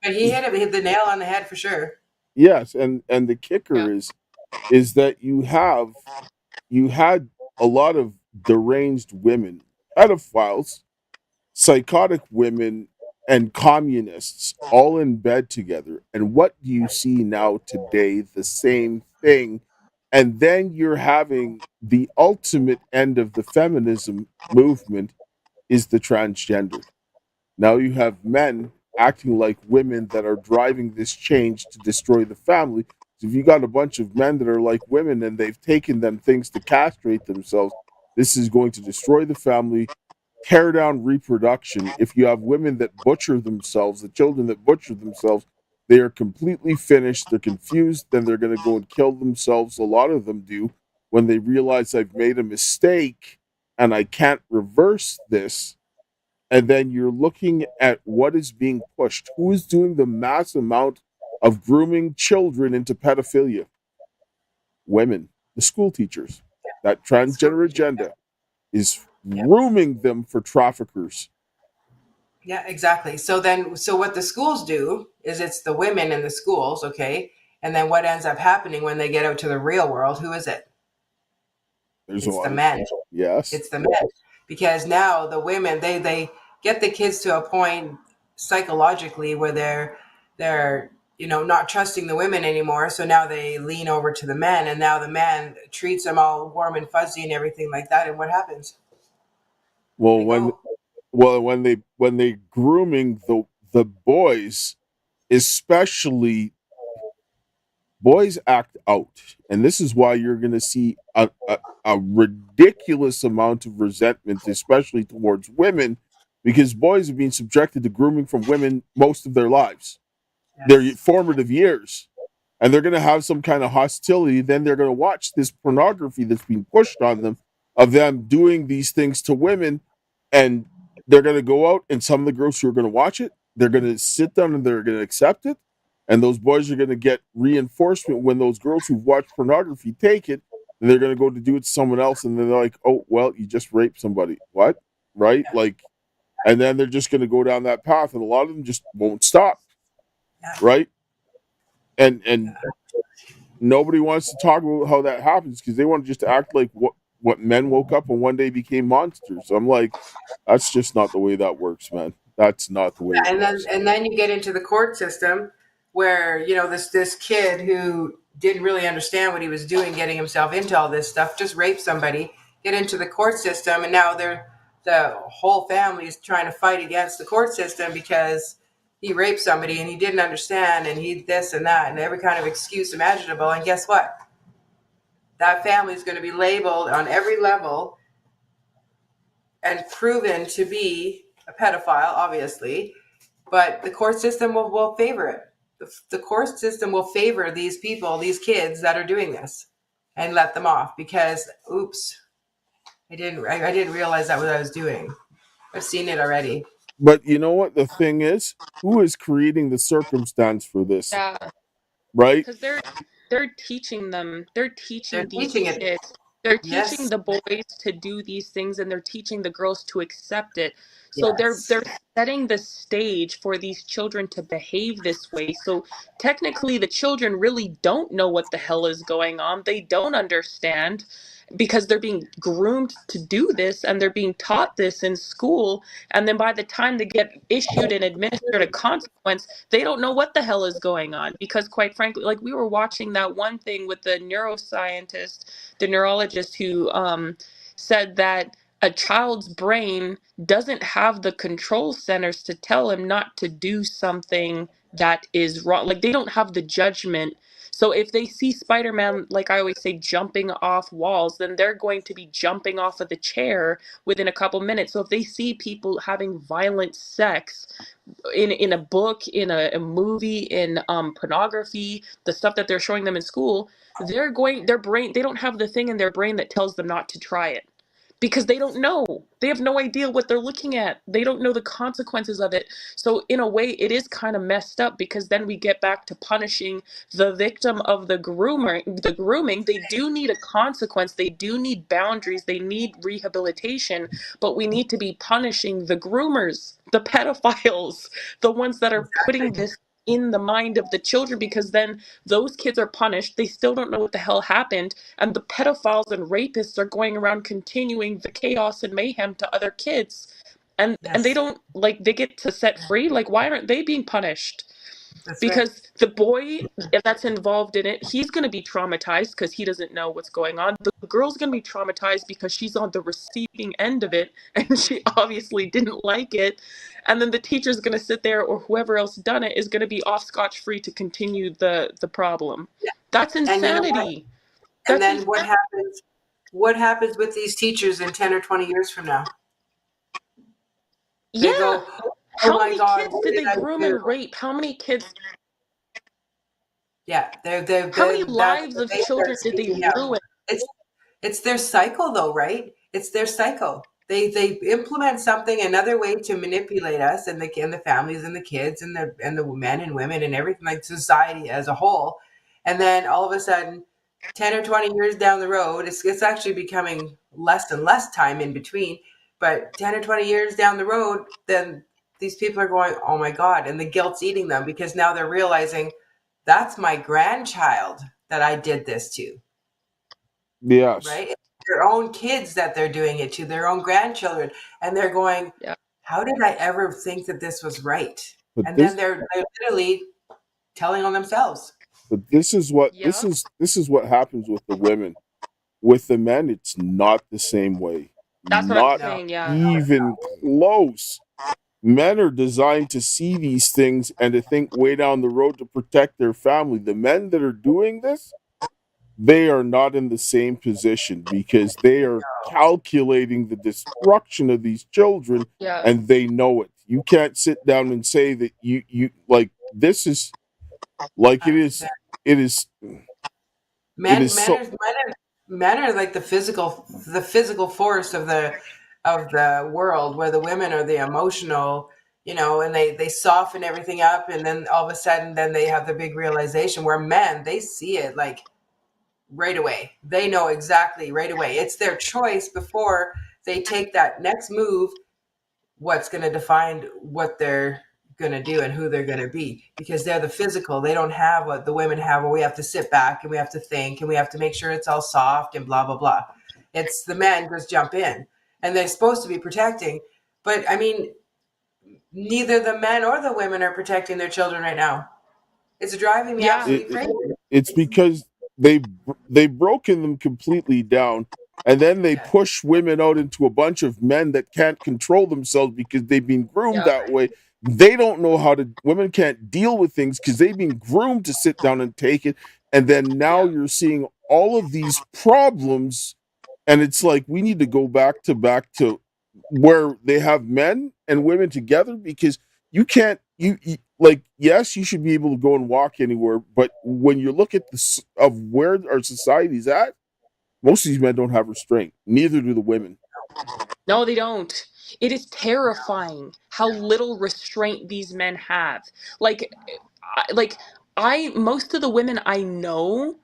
But he hit the nail on the head for sure. yes, and the Yeah. kicker is that you had a lot of deranged women, pedophiles, psychotic women, and communists all in bed together. And what do you see now today? The same thing. And then you're having the ultimate end of the feminism movement is the transgender. Now you have men acting like women that are driving this change to destroy the family. So if you got a bunch of men that are like women and they've taken them things to castrate themselves, this is going to destroy the family, tear down reproduction. If you have women that butcher themselves, the children that butcher themselves, they are completely finished. They're confused. Then they're going to go and kill themselves. A lot of them do when they realize I've made a mistake and I can't reverse this. And then you're looking at what is being pushed. Who is doing the mass amount of grooming children into pedophilia? Women, the school teachers. That transgender agenda is grooming them for traffickers. Yeah, exactly. So what the schools do is it's the women in the schools, okay? And then what ends up happening when they get out to the real world, who is it? There's It's a lot the of men. yes. It's the men. Because now the women, they get the kids to a point psychologically where they're not trusting the women anymore. So now they lean over to the men, and now the man treats them all warm and fuzzy and everything like that. And what happens? Well, They go. when they grooming the boys, especially boys act out, and this is why you're going to see a ridiculous amount of resentment, especially towards women, because boys have been subjected to grooming from women most of their lives, their Yes. formative years, and they're going to have some kind of hostility. Then they're going to watch this pornography that's being pushed on them of them doing these things to women, and they're going to go out, and some of the girls who are going to watch it, they're going to sit down and they're going to accept it. And those boys are going to get reinforcement when those girls who've watched pornography take it, and they're going to go to do it to someone else. And they're like, oh, well, you just raped somebody. What? Right? Like, and then they're just going to go down that path. And a lot of them just won't stop. Yeah. Right? And nobody wants to talk about how that happens because they want to just act like what men woke up and one day became monsters. So I'm like, that's just not the way that works, man. That's not the way it works. And then you get into the court system where this kid who didn't really understand what he was doing, getting himself into all this stuff, just raped somebody, get into the court system, and now the whole family is trying to fight against the court system because he raped somebody and he didn't understand and he this and that and every kind of excuse imaginable. And guess what? That family is going to be labeled on every level and proven to be a pedophile, obviously, but the court system will favor it. The court system will favor these people, these kids that are doing this, and let them off because, oops, I didn't realize that what I was doing. I've seen it already. But you know what the thing is? Who is creating the circumstance for this? Yeah. Right? Because they're teaching them. They're They're teaching these teaching it. kids. They're teaching Yes. the boys to do these things, and they're teaching the girls to accept it. So Yes. they're setting the stage for these children to behave this way. So technically, the children really don't know what the hell is going on. They don't understand because they're being groomed to do this, and they're being taught this in school. And then by the time they get issued and administered a consequence, they don't know what the hell is going on because quite frankly, like we were watching that one thing with the neuroscientist, the neurologist who said that a child's brain doesn't have the control centers to tell him not to do something that is wrong. Like they don't have the judgment. So if they see Spider-Man, like I always say, jumping off walls, then they're going to be jumping off of the chair within a couple minutes. So if they see people having violent sex in a book, in a movie, in pornography, the stuff that they're showing them in school, their brain, they don't have the thing in their brain that tells them not to try it. because they don't know. They have no idea what they're looking at. They don't know the consequences of it. So in a way, it is kind of messed up, because then we get back to punishing the victim of the grooming. They do need a consequence. They do need boundaries. They need rehabilitation, but we need to be punishing the groomers, the pedophiles, the ones that are putting this in the mind of the children, because then those kids are punished. They still don't know what the hell happened, and the pedophiles and rapists are going around continuing the chaos and mayhem to other kids, and they Yes, don't, like, they get to set free. Like, why aren't they being punished? that's right. Because the boy that's involved in it, he's going to be traumatized because he doesn't know what's going on. The girl's going to be traumatized because she's on the receiving end of it, and she obviously didn't like it. And then the teacher's going to sit there, or whoever else done it is going to be off scotch-free to continue the problem. That's And you know what? insanity. And That's then what happens? What happens with these teachers in 10 or 20 years from now? They yeah. go, oh How my many God, kids what did did they I groom do? and rape? How many kids? Yeah, How many that's lives what of they start children did they speaking out. ruin? It's their cycle though, right? It's their cycle. They implement something, another way to manipulate us and the families and the kids and the men and women and everything, like society as a whole. And then all of a sudden, 10 or 20 years down the road, it's actually becoming less and less time in between. But 10 or 20 years down the road, then these people are going, oh my God, and the guilt's eating them, because now they're realizing that's my grandchild that I did this to. Yes. Right? It's their own kids that they're doing it to, their own grandchildren. And they're going, Yeah. how did I ever think that this was right? But And then this they're literally telling on themselves. but this is what Yeah. this is what happens with the women. With the men, it's not the same way. That's what I'm Not No. saying. Yeah. even close. Men are designed to see these things and to think way down the road to protect their family. The men that are doing this, they are not in the same position because they are calculating the destruction of these children Yeah. and they know it. You can't sit down and say that you like this is like it is 100%. it is it Men, is men so are, men are, men are like the physical force of the world, where the women are the emotional, and they soften everything up, and then all of a sudden, then they have the big realization. Where men, they see it like right away. They know exactly right away. It's their choice before they take that next move, what's going to define what they're going to do and who they're going to be, because they're the physical. They don't have what the women have, where we have to sit back and we have to think and we have to make sure it's all soft and blah, blah, blah. It's the men just jump in, and they're supposed to be protecting. But I mean, neither the men or the women are protecting their children right now. It's driving me Yeah. absolutely crazy. it's because they've broken them completely down and then they Yes. push women out into a bunch of men that can't control themselves because they've been groomed Yeah. that way. They don't know how to women can't deal with things because they've been groomed to sit down and take it, and then now Yeah. you're seeing all of these problems, and it's like we need to go back to where they have men and women together, because you can't you like, yes, you should be able to go and walk anywhere, but when you look at of where our society's at, most of these men don't have restraint, neither do the women. No, they don't. It is terrifying how little restraint these men have. Like, most of the women I know,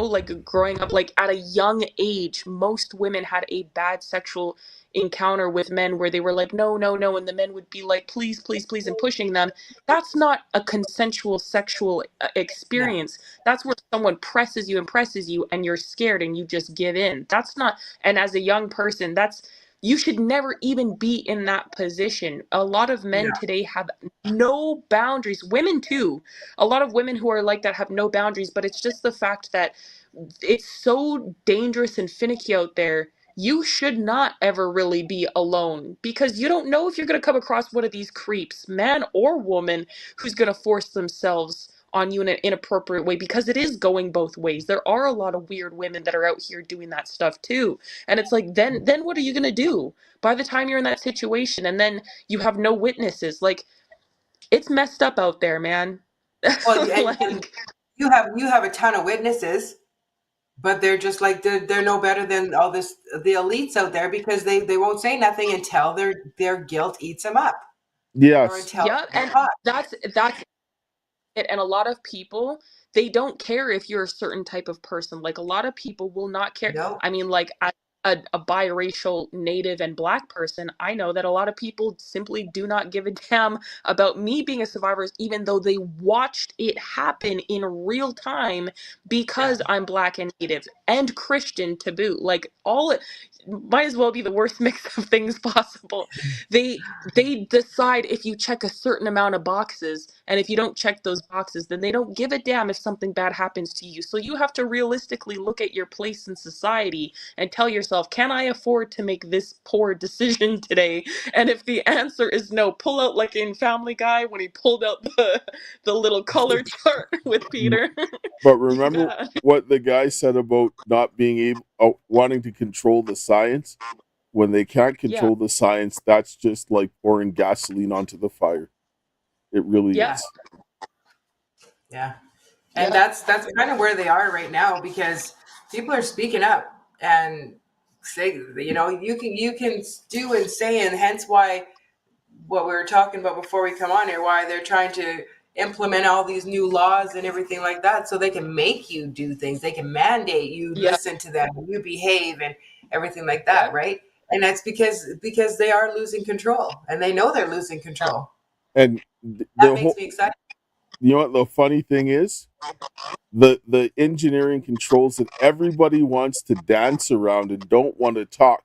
like growing up, like at a young age, most women had a bad sexual encounter with men where they were like, no, no, no, and the men would be like, please, please, please, and pushing them. That's not a consensual sexual No. experience. That's where someone presses you and presses you, and you're scared and you just give in. That's not, and as a young person, you should never even be in that position. A lot of men No. today have no boundaries. Women too. A lot of women who are like that have no boundaries, but it's just the fact that it's so dangerous and finicky out there. You should not ever really be alone, because you don't know if you're going to come across one of these creeps, man or woman, who's going to force themselves on you in an inappropriate way, because it is going both ways. There are a lot of weird women that are out here doing that stuff too. And it's like, then what are you going to do by the time you're in that situation, and then you have no witnesses? Like, it's messed up out there, man. Well, and Like, you have a ton of witnesses. but they're just like they're no better than all the elites out there because they won't say nothing until their guilt eats them up or Yes. until Yeah, they're and caught. that's it. And a lot of people, they don't care if you're a certain type of person. Like a lot of people will not care. No, I mean, like a biracial native and black person, I know that a lot of people simply do not give a damn about me being a survivor, even though they watched it happen in real time yeah, because I'm black and native and Christian to boot. Like all it might as well be the worst mix of things possible. They they decide if you check a certain amount of boxes, and if you don't check those boxes, then they don't give a damn if something bad happens to you. So you have to realistically look at your place in society and tell yourself, can I afford to make this poor decision today? And if the answer is no, pull out like in Family Guy when he pulled out the little color chart with Peter. But Do remember that. what the guy said about not being able, wanting to control the science? When they can't Yeah. control the science, that's just like pouring gasoline onto the fire. It really Yeah. is. yeah. And Yeah. that's kind of where they are right now because people are speaking up and say, you can do and say, and hence why what we were talking about before we come on here, why they're trying to implement all these new laws and everything like that, so they can make you do things. They can mandate you Yeah. listen to them, you behave, and everything like that, Yeah. right? And that's because they are losing control, and they know they're losing control. And That the makes whole, me excited. you know what the funny thing is? The engineering controls that everybody wants to dance around and don't want to talk.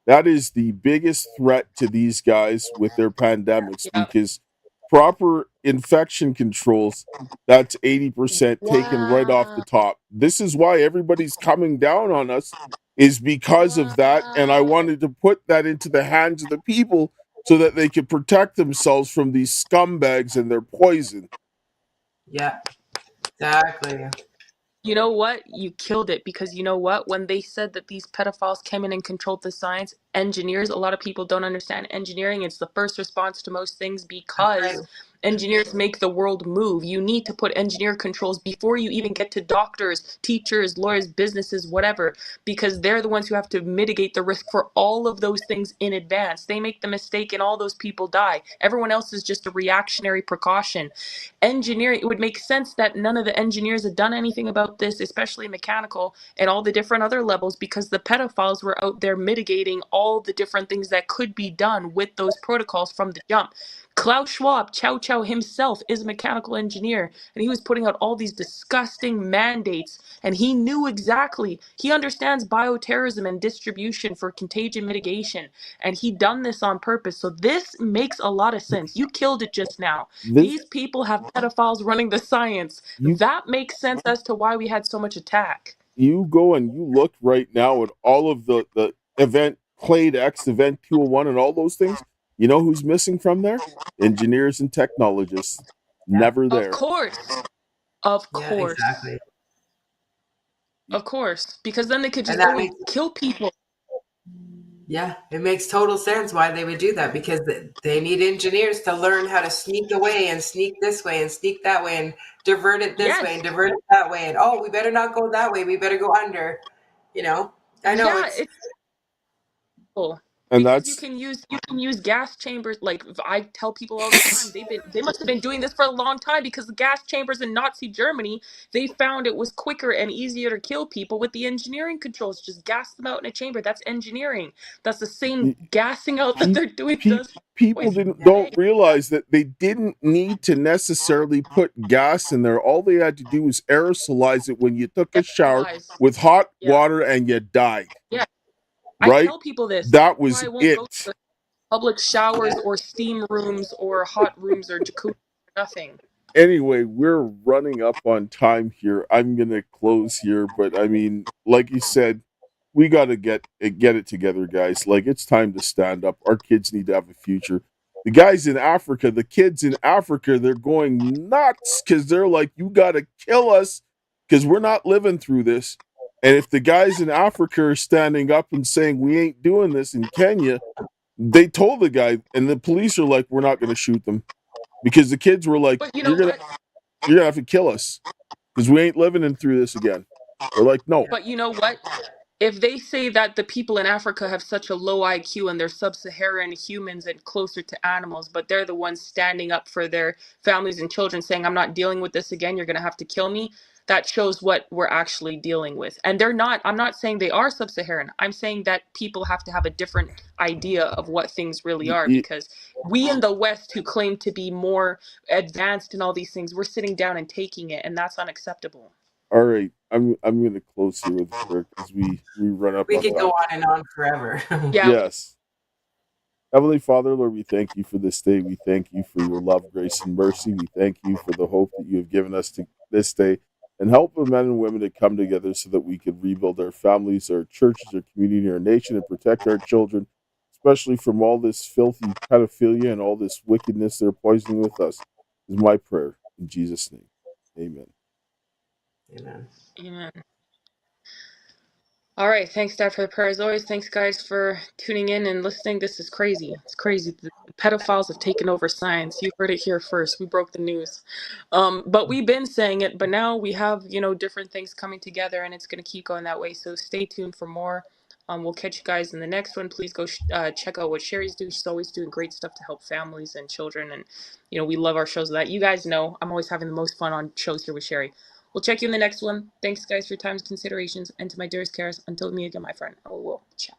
That is the biggest threat to these guys with their pandemics Yeah. because proper infection controls, that's 80% taken right off the Wow. top. This is why everybody's coming down on us, is because of that. And I Wow. wanted to put that into the hands of the people so that they could protect themselves from these scumbags and their poison. Yeah, exactly. You know what? You killed it, because you know what? When they said that these pedophiles came in and controlled the science, engineers, a lot of people don't understand engineering. It's the first response to most things That's right. because engineers make the world move. You need to put engineer controls before you even get to doctors, teachers, lawyers, businesses, whatever, because they're the ones who have to mitigate the risk for all of those things in advance. They make the mistake and all those people die. Everyone else is just a reactionary precaution. Engineering, it would make sense that none of the engineers had done anything about this, especially mechanical and all the different other levels, because the pedophiles were out there mitigating all the different things that could be done with those protocols from the jump. Klaus Schwab, Chow Chow himself, is a mechanical engineer, and he was putting out all these disgusting mandates, and he knew exactly, he understands bioterrorism and distribution for contagion mitigation, and he done this on purpose. So this makes a lot of sense. You killed it just now. This These people have pedophiles running the science. you That makes sense as to why we had so much attack. you go and you look right now at all of the event Clade X, event 201, and all those things. You know who's missing from there? Engineers and technologists. Yeah, Never Of there. course. Of yeah, course. exactly. Of course. Because then they could And just that go and makes kill people. Yeah, it makes total sense why they would do that because they need engineers to learn how to sneak away and sneak this way and sneak that way and divert it this way Yes. and divert it that way. And oh, we better not go that way. We better go under. You know, I know Yeah, it's it's cool. And Because that's you can use gas chambers. Like I tell people all the time, they must have been doing this for a long time, because the gas chambers in Nazi Germany, they found it was quicker and easier to kill people with the engineering controls. Just gas them out in a chamber. That's engineering. That's the same gassing out that pe- they're doing pe- to people poison didn't yeah, don't today. realize that they didn't need to necessarily put gas in there. All they had to do was aerosolize it when you took a shower Aerosolize. with hot Yeah. water and you died. Yeah. I Right? tell people this. That That's why was I won't go to it. the public showers yeah. or steam rooms or hot rooms or jacuzzi or nothing. Anyway, we're running up on time here. I'm gonna close here, but I mean, like you said, we got to get it together, guys. Like it's time to stand up. Our kids need to have a future. The guys in Africa, the kids in Africa, they're going nuts because they're like, "You got to kill us because we're not living through this." And if the guys in Africa are standing up and saying we ain't doing this in Kenya, they told the guy, and the police are like, "We're not going to shoot them." Because the kids were like, But you know what? you're gonna have to kill us because we ain't living in through this again. They're like, no. But you know what? If they say that the people in Africa have such a low IQ and they're sub-Saharan humans and closer to animals, but they're the ones standing up for their families and children saying, I'm not dealing with this again, you're going to have to kill me, that shows what we're actually dealing with. And they're not, I'm not saying they are sub-Saharan. I'm saying that people have to have a different idea of what things really are, because we in the West who claim to be more advanced in all these things, we're sitting down and taking it, and that's unacceptable. All right, I'm gonna close here with prayer because we run up We on could go time. on and on forever. Yeah. Yes. Heavenly Father, Lord, we thank you for this day. We thank you for your love, grace, and mercy. We thank you for the hope that you have given us to this day, and help the men and women to come together so that we could rebuild our families, our churches, our community, our nation, and protect our children, especially from all this filthy pedophilia and all this wickedness they're poisoning with us. Is my prayer in Jesus' name. Amen. Amen. Amen. All right. Thanks, Dad, for the prayer as always. Thanks, guys, for tuning in and listening. This is crazy. It's crazy. The pedophiles have taken over science. You heard it here first. We broke the news. But we've been saying it, but now we have, different things coming together, and it's going to keep going that way. So stay tuned for more. We'll catch you guys in the next one. Please go check out what Sherry's doing. She's always doing great stuff to help families and children. And, we love our shows. That you guys know, I'm always having the most fun on shows here with Sherry. We'll check you in the next one. Thanks, guys, for your time and considerations. And to my dearest Karis, until we meet again, my friend, I will chat.